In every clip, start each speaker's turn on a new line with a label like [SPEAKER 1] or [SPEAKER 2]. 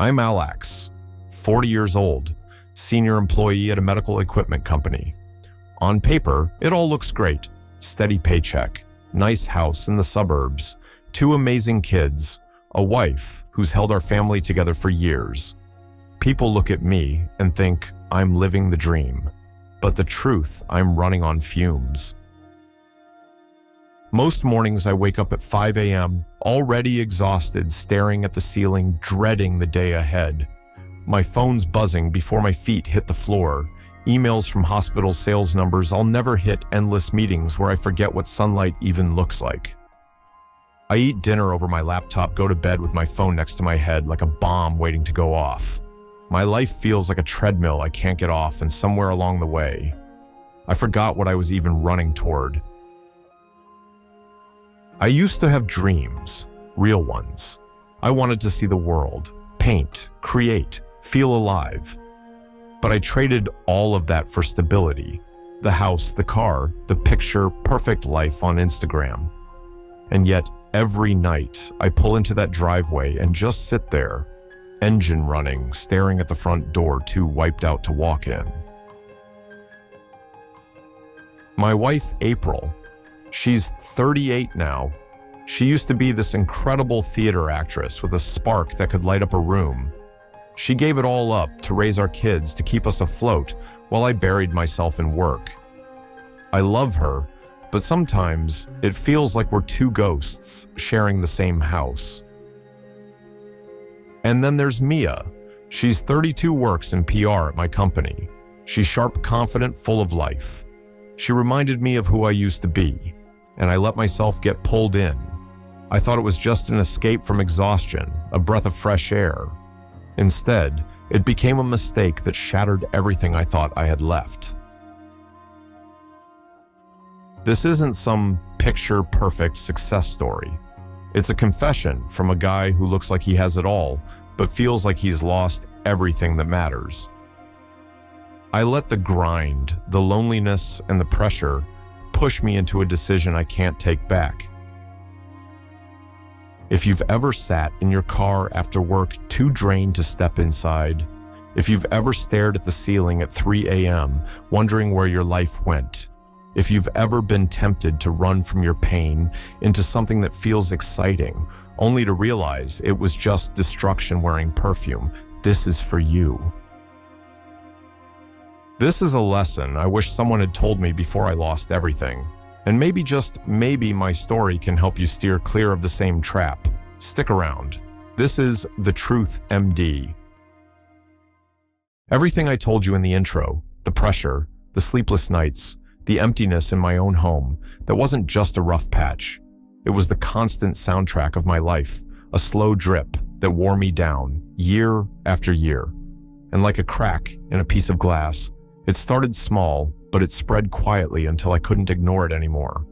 [SPEAKER 1] I'm Alex, 40 years old, senior employee at a medical equipment company. On paper, it all looks great. Steady paycheck, nice house in the suburbs, 2 amazing kids, a wife who's held our family together for years. People look at me and think I'm living the dream, but the truth, I'm running on fumes. Most mornings I wake up at 5 a.m., already exhausted, staring at the ceiling, dreading the day ahead. My phone's buzzing before my feet hit the floor. Emails from hospital sales numbers. I'll never hit endless meetings where I forget what sunlight even looks like. I eat dinner over my laptop, go to bed with my phone next to my head like a bomb waiting to go off. My life feels like a treadmill I can't get off, and somewhere along the way, I forgot what I was even running toward. I used to have dreams, real ones. I wanted to see the world, paint, create, feel alive. But I traded all of that for stability. The house, the car, the picture, perfect life on Instagram. And yet, every night, I pull into that driveway and just sit there, engine running, staring at the front door, too wiped out to walk in. My wife, April, she's 38 now. She used to be this incredible theater actress with a spark that could light up a room. She gave it all up to raise our kids, to keep us afloat, while I buried myself in work. I love her, but sometimes it feels like we're 2 ghosts sharing the same house. And then there's Mia. She's 32, works in PR at my company. She's sharp, confident, full of life. She reminded me of who I used to be, and I let myself get pulled in. I thought it was just an escape from exhaustion, a breath of fresh air. Instead, it became a mistake that shattered everything I thought I had left. This isn't some picture-perfect success story. It's a confession from a guy who looks like he has it all, but feels like he's lost everything that matters. I let the grind, the loneliness, and the pressure push me into a decision I can't take back. If you've ever sat in your car after work too drained to step inside, if you've ever stared at the ceiling at 3 a.m. wondering where your life went, if you've ever been tempted to run from your pain into something that feels exciting, only to realize it was just destruction wearing perfume, this is for you. This is a lesson I wish someone had told me before I lost everything. And maybe, just maybe, my story can help you steer clear of the same trap. Stick around. This is The Truth, MD. Everything I told you in the intro, the pressure, the sleepless nights, the emptiness in my own home, that wasn't just a rough patch. It was the constant soundtrack of my life, a slow drip that wore me down, year after year. And like a crack in a piece of glass, it started small, but it spread quietly until I couldn't ignore it anymore.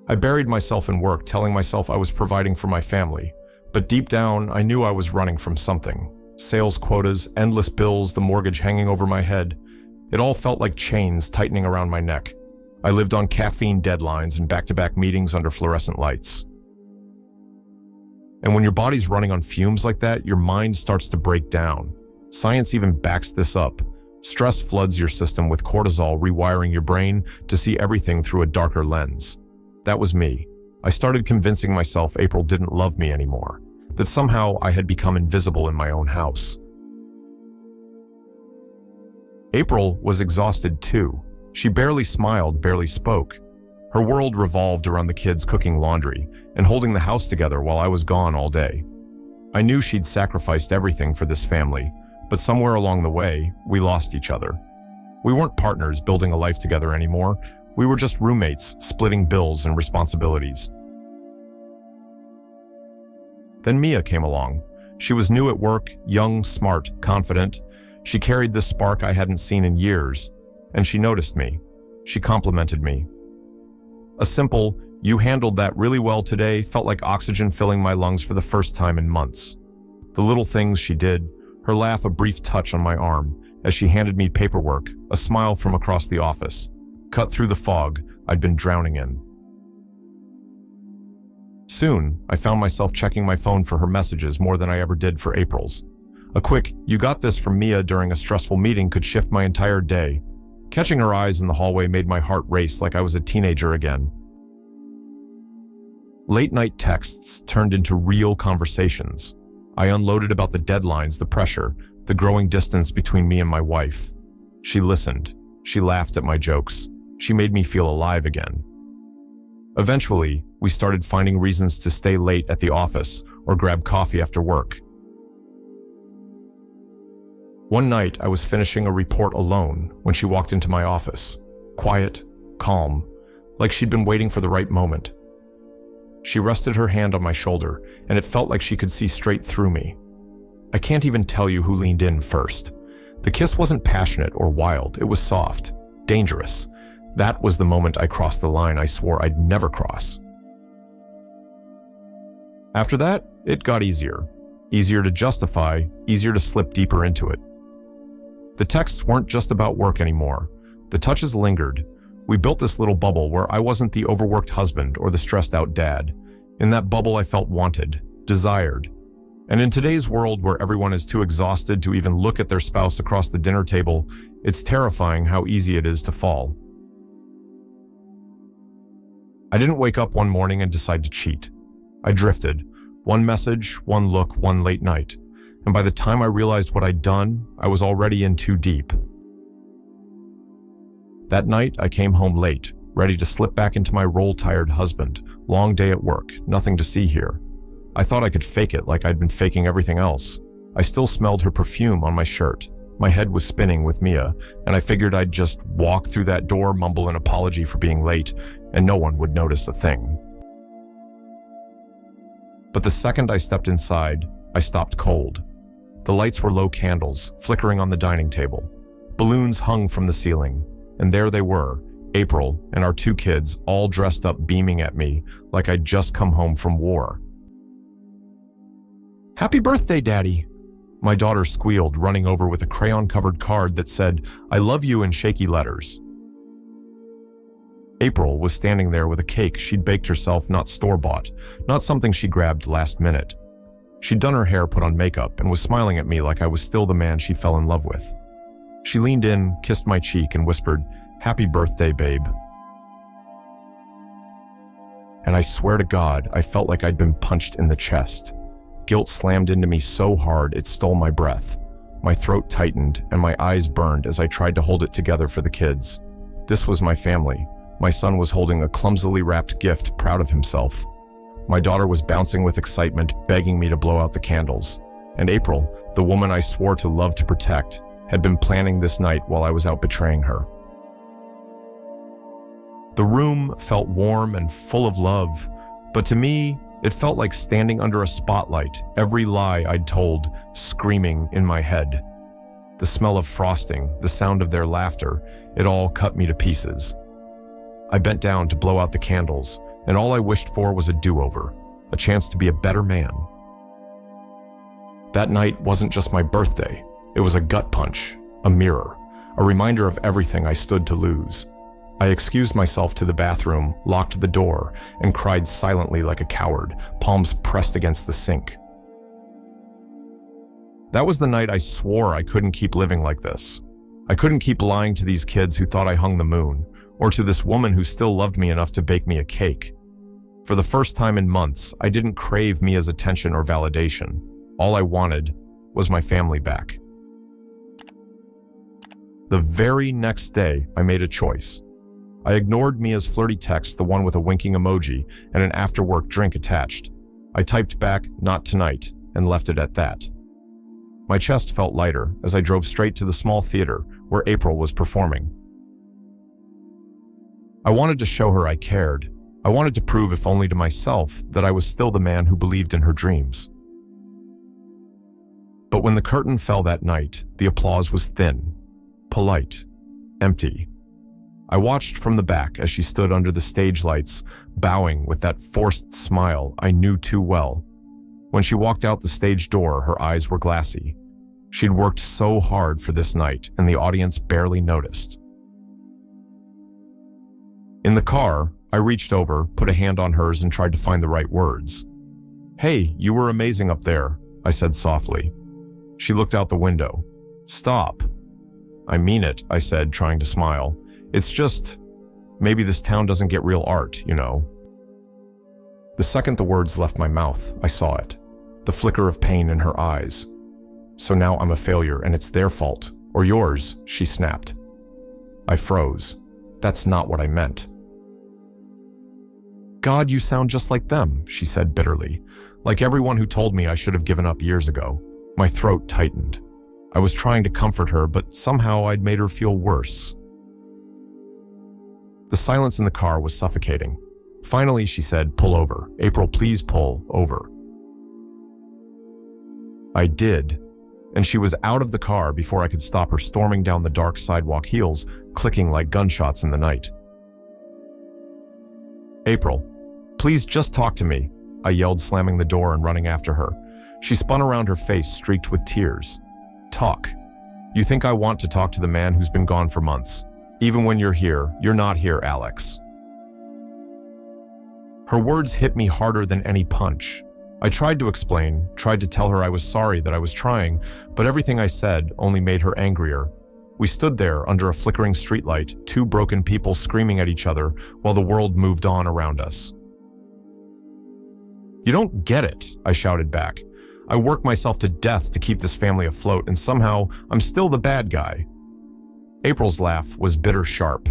[SPEAKER 1] I buried myself in work, telling myself I was providing for my family, but deep down, I knew I was running from something. Sales quotas, endless bills, the mortgage hanging over my head. It all felt like chains tightening around my neck. I lived on caffeine deadlines and back-to-back meetings under fluorescent lights. And when your body's running on fumes like that, your mind starts to break down. Science even backs this up. Stress floods your system with cortisol, rewiring your brain to see everything through a darker lens. That was me. I started convincing myself April didn't love me anymore, that somehow I had become invisible in my own house. April was exhausted too. She barely smiled, barely spoke. Her world revolved around the kids cooking laundry and holding the house together while I was gone all day. I knew she'd sacrificed everything for this family, but somewhere along the way, we lost each other. We weren't partners building a life together anymore. We were just roommates, splitting bills and responsibilities. Then Mia came along. She was new at work, young, smart, confident. She carried this spark I hadn't seen in years, and she noticed me. She complimented me. A simple, "You handled that really well today," felt like oxygen filling my lungs for the first time in months. The little things she did, her laugh, a brief touch on my arm as she handed me paperwork, a smile from across the office, cut through the fog I'd been drowning in. Soon, I found myself checking my phone for her messages more than I ever did for April's. A quick, "You got this" from Mia during a stressful meeting could shift my entire day. Catching her eyes in the hallway made my heart race like I was a teenager again. Late-night texts turned into real conversations. I unloaded about the deadlines, the pressure, the growing distance between me and my wife. She listened. She laughed at my jokes. She made me feel alive again. Eventually, we started finding reasons to stay late at the office or grab coffee after work. One night, I was finishing a report alone when she walked into my office. Quiet, calm, like she'd been waiting for the right moment. She rested her hand on my shoulder, and it felt like she could see straight through me. I can't even tell you who leaned in first. The kiss wasn't passionate or wild, it was soft, dangerous. That was the moment I crossed the line I swore I'd never cross. After that, it got easier. Easier to justify, easier to slip deeper into it. The texts weren't just about work anymore. The touches lingered. We built this little bubble where I wasn't the overworked husband or the stressed out dad. In that bubble, I felt wanted, desired. And in today's world where everyone is too exhausted to even look at their spouse across the dinner table, it's terrifying how easy it is to fall. I didn't wake up one morning and decide to cheat. I drifted. One message, one look, one late night. And by the time I realized what I'd done, I was already in too deep. That night, I came home late, ready to slip back into my role-tired husband. Long day at work, nothing to see here. I thought I could fake it like I'd been faking everything else. I still smelled her perfume on my shirt. My head was spinning with Mia, and I figured I'd just walk through that door, mumble an apology for being late, and no one would notice a thing. But the second I stepped inside, I stopped cold. The lights were low candles, flickering on the dining table. Balloons hung from the ceiling, and there they were, April and our 2 kids, all dressed up, beaming at me like I'd just come home from war. "Happy birthday, Daddy!" My daughter squealed, running over with a crayon-covered card that said, "I love you" in shaky letters. April was standing there with a cake she'd baked herself, not store-bought, not something she grabbed last minute. She'd done her hair, put on makeup, and was smiling at me like I was still the man she fell in love with. She leaned in, kissed my cheek, and whispered, "Happy birthday, babe." And I swear to God, I felt like I'd been punched in the chest. Guilt slammed into me so hard it stole my breath. My throat tightened, and my eyes burned as I tried to hold it together for the kids. This was my family. My son was holding a clumsily wrapped gift, proud of himself. My daughter was bouncing with excitement, begging me to blow out the candles. And April, the woman I swore to love to protect, had been planning this night while I was out betraying her. The room felt warm and full of love, but to me, it felt like standing under a spotlight, every lie I'd told screaming in my head. The smell of frosting, the sound of their laughter, it all cut me to pieces. I bent down to blow out the candles, and all I wished for was a do-over, a chance to be a better man. That night wasn't just my birthday. It was a gut punch, a mirror, a reminder of everything I stood to lose. I excused myself to the bathroom, locked the door, and cried silently like a coward, palms pressed against the sink. That was the night I swore I couldn't keep living like this. I couldn't keep lying to these kids who thought I hung the moon, or to this woman who still loved me enough to bake me a cake. For the first time in months, I didn't crave Mia's attention or validation. All I wanted was my family back. The very next day, I made a choice. I ignored Mia's flirty text, the one with a winking emoji and an after-work drink attached. I typed back, "Not tonight," and left it at that. My chest felt lighter as I drove straight to the small theater where April was performing. I wanted to show her I cared. I wanted to prove, if only to myself, that I was still the man who believed in her dreams. But when the curtain fell that night, the applause was thin, polite, empty. I watched from the back as she stood under the stage lights, bowing with that forced smile I knew too well. When she walked out the stage door, her eyes were glassy. She'd worked so hard for this night, and the audience barely noticed. In the car, I reached over, put a hand on hers, and tried to find the right words. "Hey, you were amazing up there," I said softly. She looked out the window. "Stop." "I mean it," I said, trying to smile. "It's just, maybe this town doesn't get real art, you know." The second the words left my mouth, I saw it. The flicker of pain in her eyes. "So now I'm a failure and it's their fault, or yours," she snapped. I froze. "That's not what I meant." "God, you sound just like them," she said bitterly. "Like everyone who told me I should have given up years ago." My throat tightened. I was trying to comfort her, but somehow I'd made her feel worse. The silence in the car was suffocating. Finally, she said, "Pull over. April, please pull over." I did, and she was out of the car before I could stop her storming down the dark sidewalk, heels clicking like gunshots in the night. "April, please just talk to me," I yelled, slamming the door and running after her. She spun around, her face streaked with tears. "Talk. You think I want to talk to the man who's been gone for months? Even when you're here, you're not here, Alex." Her words hit me harder than any punch. I tried to explain, tried to tell her I was sorry, that I was trying, but everything I said only made her angrier. We stood there under a flickering streetlight, two broken people screaming at each other while the world moved on around us. "You don't get it," I shouted back. "I work myself to death to keep this family afloat, and somehow I'm still the bad guy." April's laugh was bitter sharp.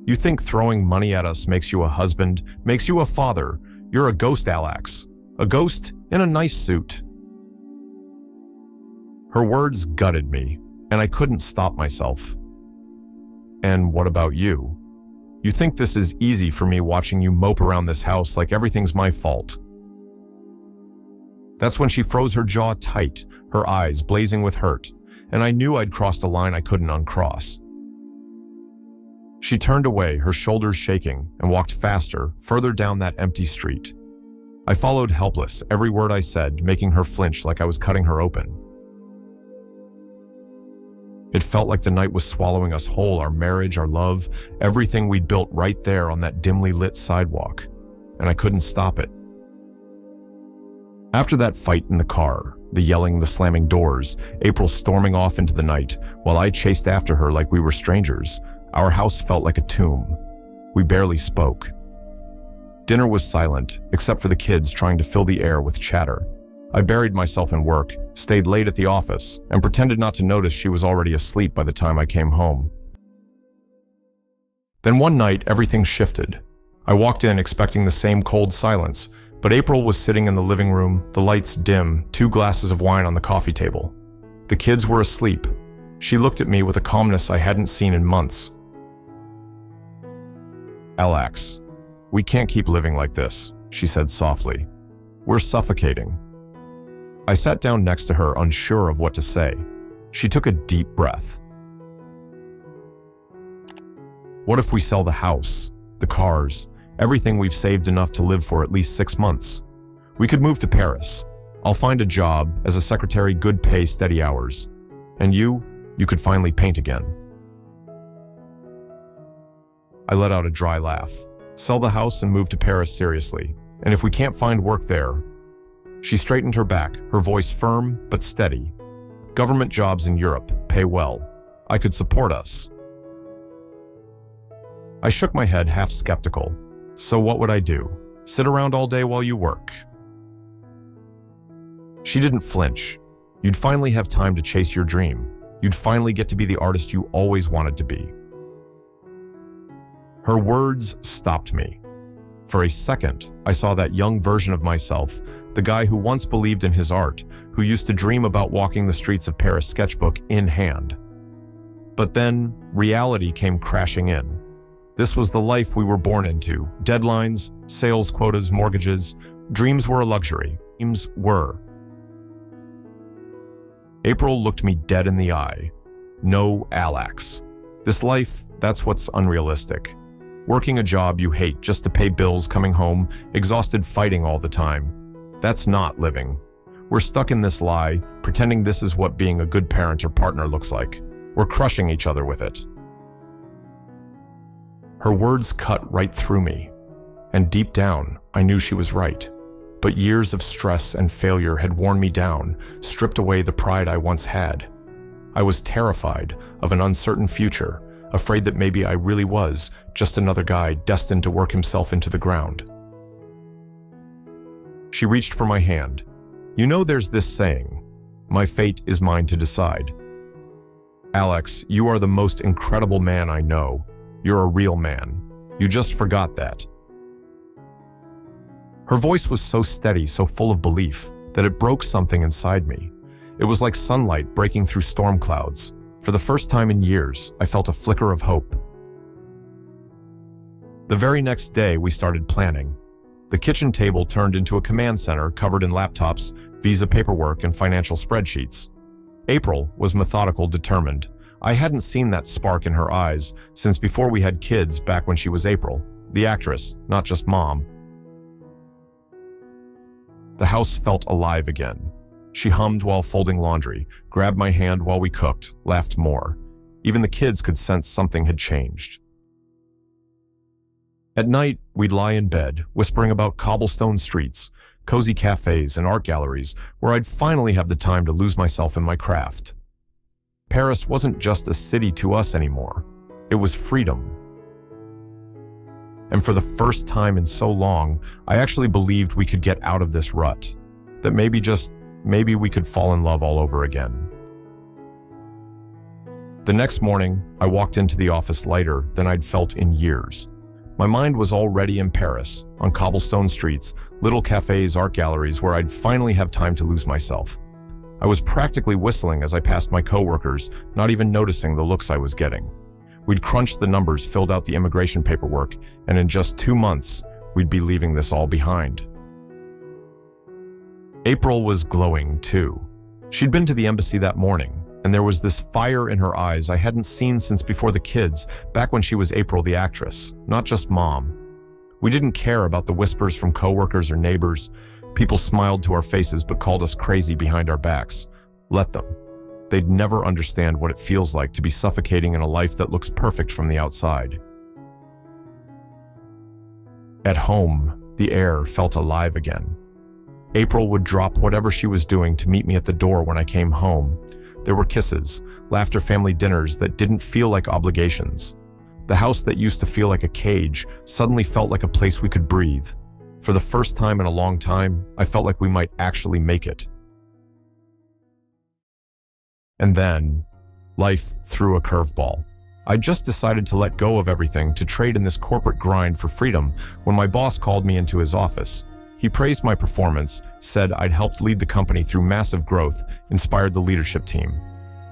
[SPEAKER 1] "You think throwing money at us makes you a husband, makes you a father? You're a ghost, Alex. A ghost in a nice suit." Her words gutted me, and I couldn't stop myself. "And what about you? You think this is easy for me, watching you mope around this house like everything's my fault?" That's when she froze, her jaw tight, her eyes blazing with hurt, and I knew I'd crossed a line I couldn't uncross. She turned away, her shoulders shaking, and walked faster, further down that empty street. I followed, helpless, every word I said making her flinch like I was cutting her open. It felt like the night was swallowing us whole, our marriage, our love, everything we'd built right there on that dimly lit sidewalk, and I couldn't stop it. After that fight in the car, the yelling, the slamming doors, April storming off into the night, while I chased after her like we were strangers, our house felt like a tomb. We barely spoke. Dinner was silent, except for the kids trying to fill the air with chatter. I buried myself in work, stayed late at the office, and pretended not to notice she was already asleep by the time I came home. Then one night, everything shifted. I walked in expecting the same cold silence, but April was sitting in the living room, the lights dim, 2 glasses of wine on the coffee table. The kids were asleep. She looked at me with a calmness I hadn't seen in months. "Alex, we can't keep living like this," she said softly. "We're suffocating." I sat down next to her, unsure of what to say. She took a deep breath. "What if we sell the house, the cars, everything we've saved enough to live for at least 6 months? We could move to Paris. I'll find a job as a secretary, good pay, steady hours. And you could finally paint again." I let out a dry laugh. "Sell the house and move to Paris, seriously? And if we can't find work there?" She straightened her back, her voice firm but steady. "Government jobs in Europe pay well. I could support us." I shook my head, half skeptical. "So what would I do? Sit around all day while you work?" She didn't flinch. "You'd finally have time to chase your dream. You'd finally get to be the artist you always wanted to be." Her words stopped me. For a second, I saw that young version of myself, the guy who once believed in his art, who used to dream about walking the streets of Paris, sketchbook in hand. But then, reality came crashing in. This was the life we were born into. Deadlines, sales quotas, mortgages. Dreams were a luxury. Dreams were. April looked me dead in the eye. "No, Alex. This life, that's what's unrealistic. Working a job you hate just to pay bills, coming home, exhausted, fighting all the time. That's not living. We're stuck in this lie, pretending this is what being a good parent or partner looks like. We're crushing each other with it." Her words cut right through me. And deep down, I knew she was right. But years of stress and failure had worn me down, stripped away the pride I once had. I was terrified of an uncertain future, afraid that maybe I really was just another guy destined to work himself into the ground. She reached for my hand. You know, there's this saying, my fate is mine to decide. Alex, you are the most incredible man I know. You're a real man. You just forgot that. Her voice was so steady, so full of belief, that it broke something inside me. It was like sunlight breaking through storm clouds. For the first time in years, I felt a flicker of hope. The very next day, we started planning. The kitchen table turned into a command center covered in laptops, visa paperwork, and financial spreadsheets. April was methodical, determined. I hadn't seen that spark in her eyes since before we had kids, back when she was April, the actress, not just mom. The house felt alive again. She hummed while folding laundry, grabbed my hand while we cooked, laughed more. Even the kids could sense something had changed. At night, we'd lie in bed, whispering about cobblestone streets, cozy cafes, and art galleries where I'd finally have the time to lose myself in my craft. Paris wasn't just a city to us anymore. It was freedom. And for the first time in so long, I actually believed we could get out of this rut. That maybe we could fall in love all over again. The next morning, I walked into the office lighter than I'd felt in years. My mind was already in Paris, on cobblestone streets, little cafes, art galleries where I'd finally have time to lose myself. I was practically whistling as I passed my coworkers, not even noticing the looks I was getting. We'd crunched the numbers, filled out the immigration paperwork, and in just 2 months, we'd be leaving this all behind. April was glowing too. She'd been to the embassy that morning, and there was this fire in her eyes I hadn't seen since before the kids, back when she was April the actress, not just mom. We didn't care about the whispers from coworkers or neighbors. People smiled to our faces but called us crazy behind our backs. Let them. They'd never understand what it feels like to be suffocating in a life that looks perfect from the outside. At home, the air felt alive again. April would drop whatever she was doing to meet me at the door when I came home. There were kisses, laughter, family dinners that didn't feel like obligations. The house that used to feel like a cage suddenly felt like a place we could breathe. For the first time in a long time, I felt like we might actually make it. And then, life threw a curveball. I just decided to let go of everything to trade in this corporate grind for freedom when my boss called me into his office. He praised my performance, said I'd helped lead the company through massive growth, inspired the leadership team.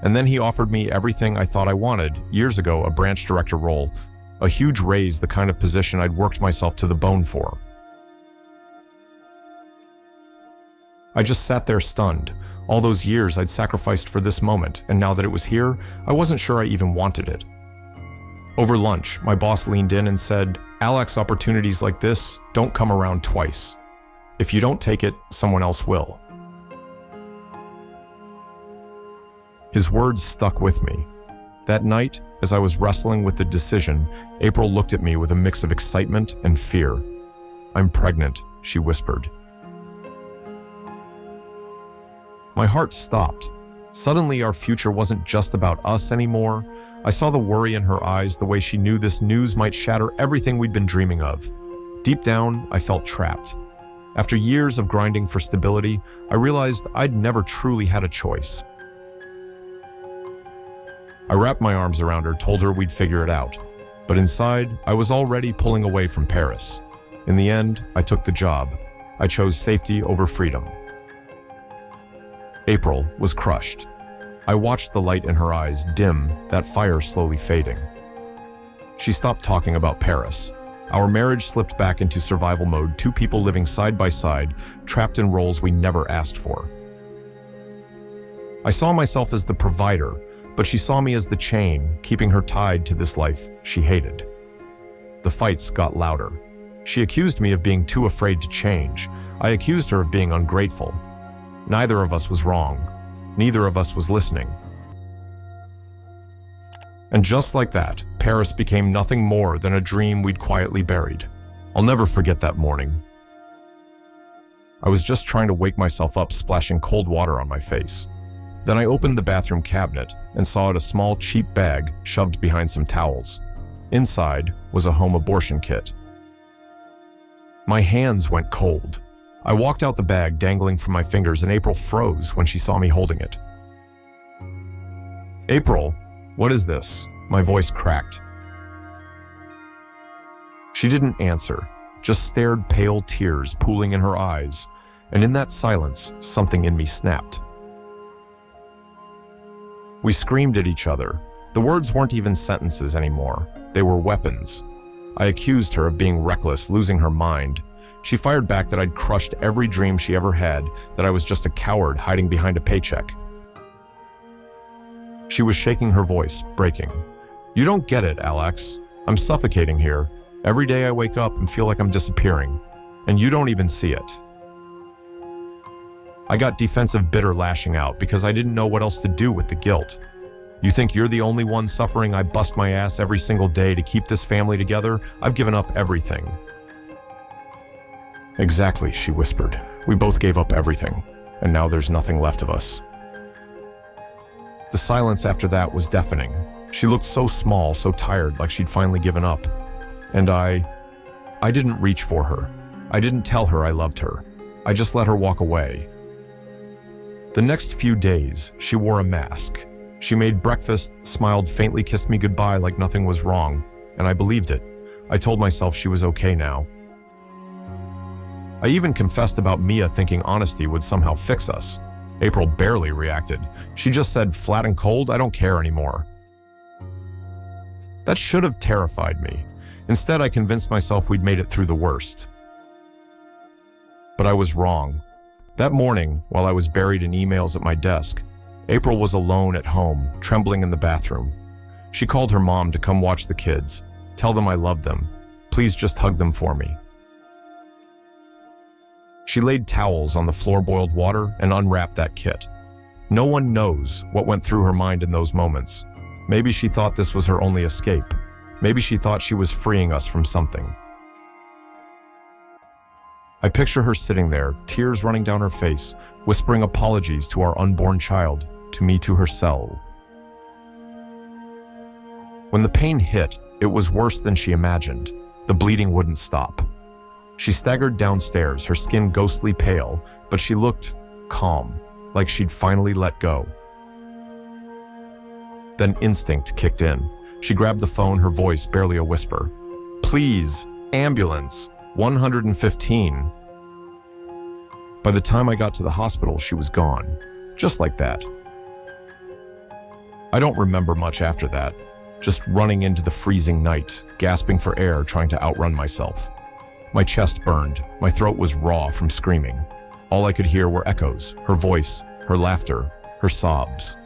[SPEAKER 1] And then he offered me everything I thought I wanted, years ago, a branch director role, a huge raise, the kind of position I'd worked myself to the bone for. I just sat there stunned. All those years I'd sacrificed for this moment, and now that it was here, I wasn't sure I even wanted it. Over lunch, my boss leaned in and said, "Alex, opportunities like this don't come around twice. If you don't take it, someone else will." His words stuck with me. That night, as I was wrestling with the decision, April looked at me with a mix of excitement and fear. "I'm pregnant," she whispered. My heart stopped. Suddenly, our future wasn't just about us anymore. I saw the worry in her eyes, the way she knew this news might shatter everything we'd been dreaming of. Deep down, I felt trapped. After years of grinding for stability, I realized I'd never truly had a choice. I wrapped my arms around her, told her we'd figure it out. But inside, I was already pulling away from Paris. In the end, I took the job. I chose safety over freedom. April was crushed. I watched the light in her eyes dim, that fire slowly fading. She stopped talking about Paris. Our marriage slipped back into survival mode, 2 people living side by side, trapped in roles we never asked for. I saw myself as the provider, but she saw me as the chain, keeping her tied to this life she hated. The fights got louder. She accused me of being too afraid to change. I accused her of being ungrateful. Neither of us was wrong. Neither of us was listening. And just like that, Paris became nothing more than a dream we'd quietly buried. I'll never forget that morning. I was just trying to wake myself up, splashing cold water on my face. Then I opened the bathroom cabinet and saw a small, cheap bag shoved behind some towels. Inside was a home abortion kit. My hands went cold. I walked out the bag dangling from my fingers, and April froze when she saw me holding it. "April, what is this?" My voice cracked. She didn't answer, just stared, pale tears pooling in her eyes, and in that silence, something in me snapped. We screamed at each other. The words weren't even sentences anymore. They were weapons. I accused her of being reckless, losing her mind. She fired back that I'd crushed every dream she ever had, that I was just a coward hiding behind a paycheck. She was shaking, her voice breaking. "You don't get it, Alex. I'm suffocating here. Every day I wake up and feel like I'm disappearing, and you don't even see it." I got defensive, bitter, lashing out because I didn't know what else to do with the guilt. "You think you're the only one suffering? I bust my ass every single day to keep this family together. I've given up everything." "Exactly," she whispered. "We both gave up everything, and now there's nothing left of us." The silence after that was deafening. She looked so small, so tired, like she'd finally given up. And I didn't reach for her. I didn't tell her I loved her. I just let her walk away. The next few days, she wore a mask. She made breakfast, smiled faintly, kissed me goodbye like nothing was wrong, and I believed it. I told myself she was okay now. I even confessed about Mia, thinking honesty would somehow fix us. April barely reacted. She just said, flat and cold, "I don't care anymore." That should have terrified me. Instead, I convinced myself we'd made it through the worst. But I was wrong. That morning, while I was buried in emails at my desk, April was alone at home, trembling in the bathroom. She called her mom to come watch the kids, tell them I loved them. Please just hug them for me. She laid towels on the floor, boiled water, and unwrapped that kit. No one knows what went through her mind in those moments. Maybe she thought this was her only escape. Maybe she thought she was freeing us from something. I picture her sitting there, tears running down her face, whispering apologies to our unborn child, to me, to herself. When the pain hit, it was worse than she imagined. The bleeding wouldn't stop. She staggered downstairs, her skin ghostly pale, but she looked calm, like she'd finally let go. Then instinct kicked in. She grabbed the phone, her voice barely a whisper. "Please, ambulance, 115. By the time I got to the hospital, she was gone. Just like that. I don't remember much after that. Just running into the freezing night, gasping for air, trying to outrun myself. My chest burned. My throat was raw from screaming. All I could hear were echoes, her voice, her laughter, her sobs.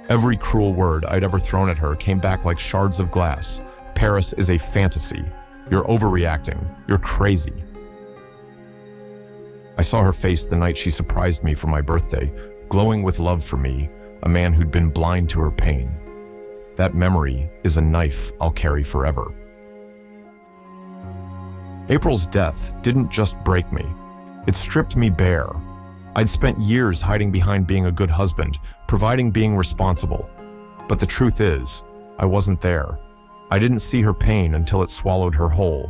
[SPEAKER 1] Every cruel word I'd ever thrown at her came back like shards of glass. "Paris is a fantasy. You're overreacting. You're crazy." I saw her face the night she surprised me for my birthday, glowing with love for me, a man who'd been blind to her pain. That memory is a knife I'll carry forever. April's death didn't just break me. It stripped me bare. I'd spent years hiding behind being a good husband, providing, being responsible. But the truth is, I wasn't there. I didn't see her pain until it swallowed her whole.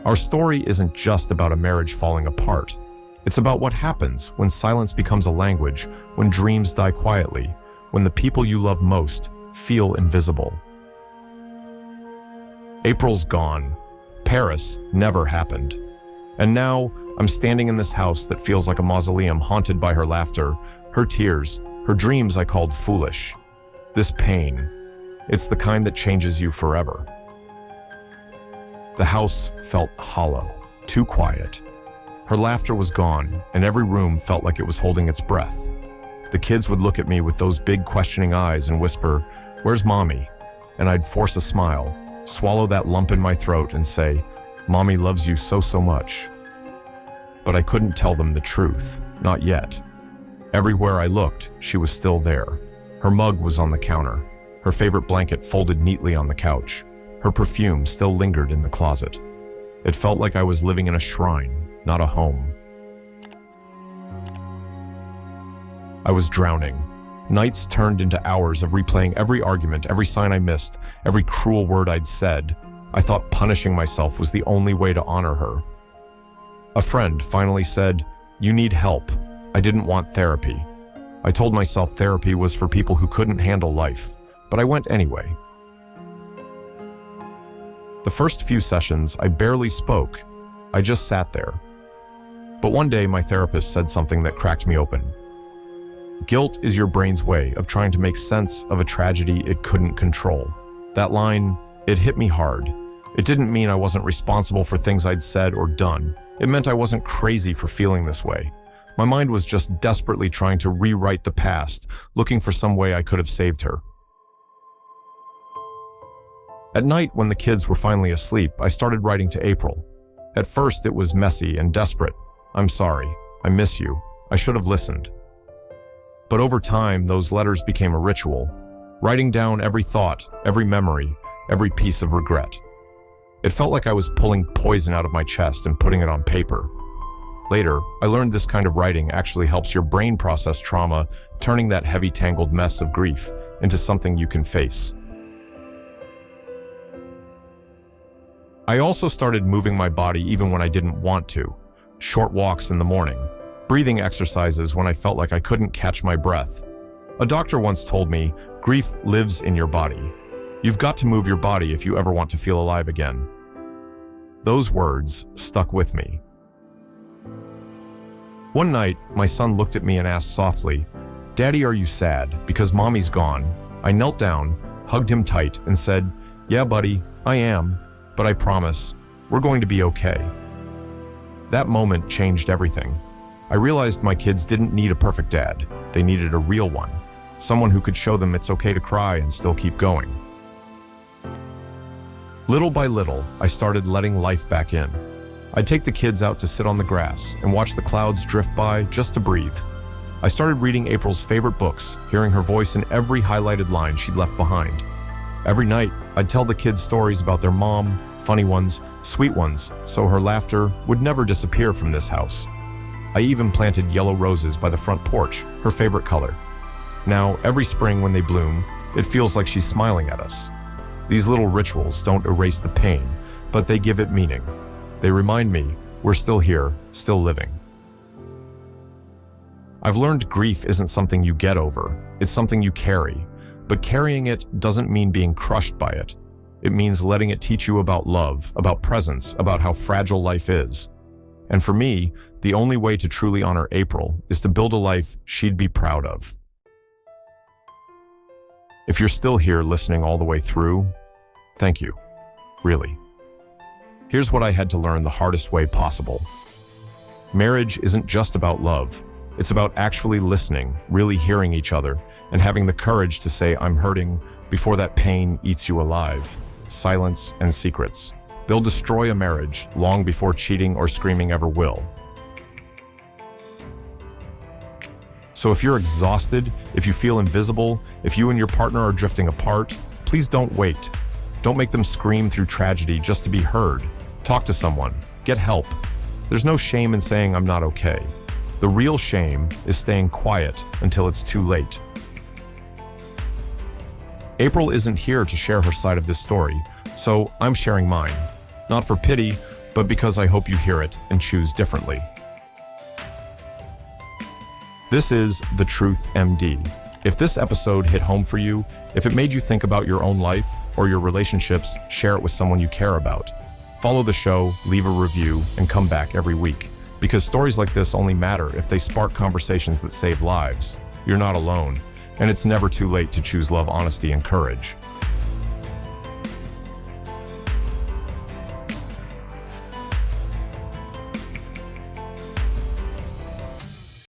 [SPEAKER 1] Our story isn't just about a marriage falling apart. It's about what happens when silence becomes a language, when dreams die quietly, when the people you love most feel invisible. April's gone. Paris never happened. And now, I'm standing in this house that feels like a mausoleum, haunted by her laughter, her tears, her dreams I called foolish. This pain, it's the kind that changes you forever. The house felt hollow, too quiet. Her laughter was gone, and every room felt like it was holding its breath. The kids would look at me with those big questioning eyes and whisper, "Where's Mommy?" And I'd force a smile, swallow that lump in my throat and say, "Mommy loves you so, so much." But I couldn't tell them the truth, not yet. Everywhere I looked, she was still there. Her mug was on the counter, her favorite blanket folded neatly on the couch. Her perfume still lingered in the closet. It felt like I was living in a shrine, not a home. I was drowning. Nights turned into hours of replaying every argument, every sign I missed, every cruel word I'd said. I thought punishing myself was the only way to honor her. A friend finally said, "You need help." I didn't want therapy. I told myself therapy was for people who couldn't handle life, but I went anyway. The first few sessions, I barely spoke. I just sat there. But one day, my therapist said something that cracked me open. Guilt is your brain's way of trying to make sense of a tragedy it couldn't control. That line, it hit me hard. It didn't mean I wasn't responsible for things I'd said or done. It meant I wasn't crazy for feeling this way. My mind was just desperately trying to rewrite the past, looking for some way I could have saved her. At night, when the kids were finally asleep, I started writing to April. At first, it was messy and desperate. "I'm sorry. I miss you. I should have listened." But over time, those letters became a ritual, writing down every thought, every memory, every piece of regret. It felt like I was pulling poison out of my chest and putting it on paper. Later, I learned this kind of writing actually helps your brain process trauma, turning that heavy, tangled mess of grief into something you can face. I also started moving my body even when I didn't want to. Short walks in the morning, breathing exercises when I felt like I couldn't catch my breath. A doctor once told me, grief lives in your body. You've got to move your body if you ever want to feel alive again. Those words stuck with me. One night, my son looked at me and asked softly, "Daddy, are you sad? Because Mommy's gone." I knelt down, hugged him tight, and said, "Yeah, buddy, I am, but I promise, we're going to be okay." That moment changed everything. I realized my kids didn't need a perfect dad. They needed a real one, someone who could show them it's okay to cry and still keep going. Little by little, I started letting life back in. I'd take the kids out to sit on the grass and watch the clouds drift by just to breathe. I started reading April's favorite books, hearing her voice in every highlighted line she'd left behind. Every night, I'd tell the kids stories about their mom, funny ones, sweet ones, so her laughter would never disappear from this house. I even planted yellow roses by the front porch, her favorite color. Now, every spring when they bloom, it feels like she's smiling at us. These little rituals don't erase the pain, but they give it meaning. They remind me we're still here, still living. I've learned grief isn't something you get over, it's something you carry. But carrying it doesn't mean being crushed by it. It means letting it teach you about love, about presence, about how fragile life is. And for me, the only way to truly honor April is to build a life she'd be proud of. If you're still here listening all the way through, thank you. Really. Here's what I had to learn the hardest way possible. Marriage isn't just about love. It's about actually listening, really hearing each other, and having the courage to say, "I'm hurting," before that pain eats you alive. Silence and secrets. They'll destroy a marriage long before cheating or screaming ever will. So if you're exhausted, if you feel invisible, if you and your partner are drifting apart, please don't wait. Don't make them scream through tragedy just to be heard. Talk to someone. Get help. There's no shame in saying I'm not okay. The real shame is staying quiet until it's too late. April isn't here to share her side of this story, so I'm sharing mine. Not for pity, but because I hope you hear it and choose differently. This is The Truth MD. If this episode hit home for you, if it made you think about your own life or your relationships, share it with someone you care about. Follow the show, leave a review, and come back every week. Because stories like this only matter if they spark conversations that save lives. You're not alone, and it's never too late to choose love, honesty, and courage.